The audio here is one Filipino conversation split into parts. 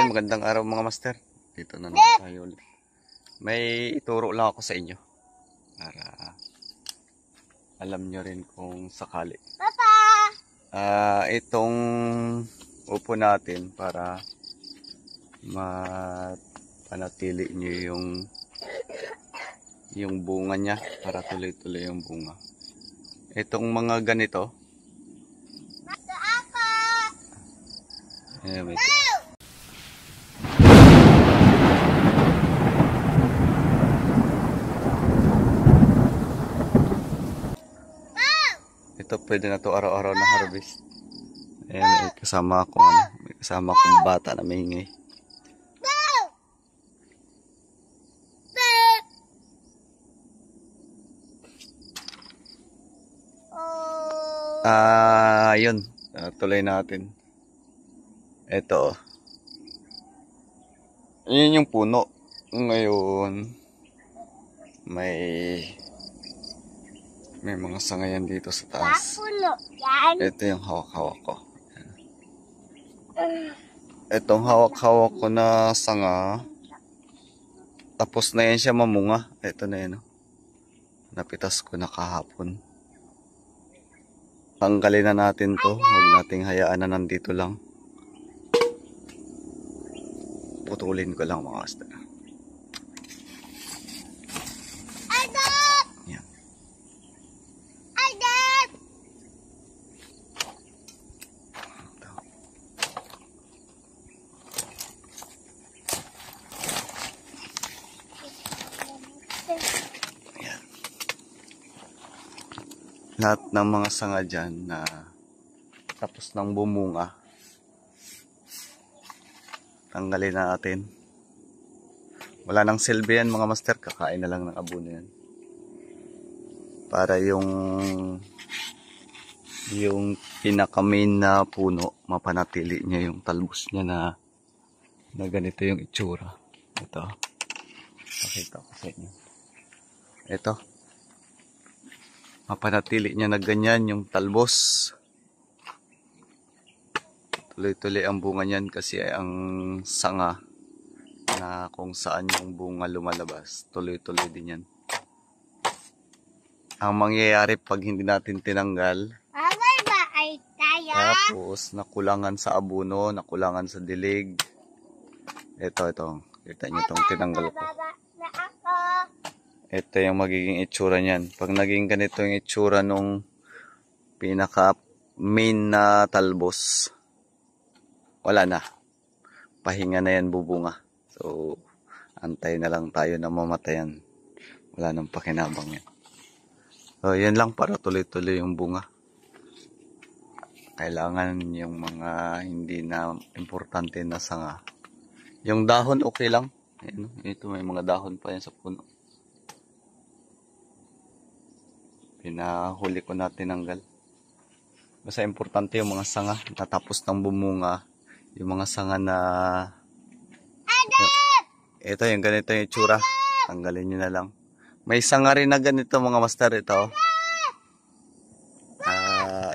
Magandang araw mga master. Dito na naman tayo ulit. May ituro lang ako sa inyo para alam nyo rin kung sakali. Itong upo natin para mapanatili nyo yung bunga niya, para tuloy-tuloy yung bunga. Itong mga ganito, ayan, ito pwede na to araw-araw na harvest. Ayan, may kasama akong bata na maingay. Yun, tuloy natin. Ito, yun yung puno. Ngayon may mga sangayan dito sa taas. Ito yung hawak-hawak ko. Itong hawak-hawak ko na sanga, tapos na yan siya mamunga. Ito na yan. Napitas ko na kahapon. Tanggalin na natin to. Huwag nating hayaan na nandito lang. Putulin ko lang mga master. Yan. Yan. Lahat ng mga sanga dyan na tapos ng bumunga, tanggalin na natin. Wala nang silbi yan mga master, kakain na lang ng abono yan. Para yung pinaka-main na puno, mapanatili niya yung talbos niya na ganito yung itsura. Ito, pakita ko sa inyo. Ito, mapanatili niya na ganyan yung talbos. Tuloy-tuloy ang bunga niyan kasi ang sanga na kung saan yung bunga lumalabas, tuloy-tuloy din yan. Ang mangyayari pag hindi natin tinanggal, tapos nakulangan sa abono, nakulangan sa dilig. Ito, kita nyo itong tinanggal ko. Ito yung magiging itsura niyan. Pag naging ganito yung itsura nung pinaka main na talbos, wala na. Pahinga na yan, bubunga. So, antay na lang tayo na mamatayan. Wala nang pakinabang yan. So, yan lang para tuloy-tuloy yung bunga. Kailangan yung mga hindi na importante na sanga. Yung dahon, okay lang. Ayan, ito may mga dahon pa yan sa puno. Pinahuli ko na tinanggal. Basta importante yung mga sanga. Natapos ng bumunga. Yung mga sanga na ito yung ganito yung itsura, tanggalin nyo na lang. May sanga rin na ganito mga master. Ito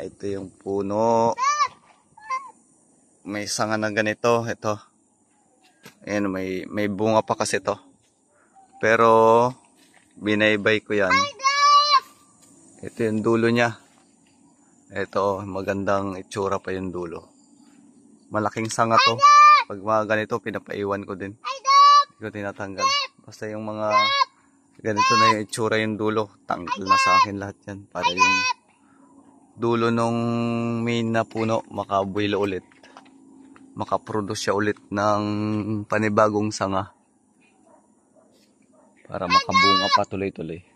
ito yung puno, may sanga na ganito. Ito, ayan, may bunga pa kasi ito, pero binaybay ko yan. Ito yung dulo nya. Ito, magandang itsura pa yung dulo. Malaking sanga to. Pag mga ganito, pinapaiwan ko din. Hindi ko tinatanggal. Basta yung mga ganito na yung itsura yung dulo, tanggal na sa akin lahat yan. Para yung dulo nung main na puno, makabuelo ulit. Makaproduce siya ulit ng panibagong sanga. Para makabunga pa tuloy-tuloy.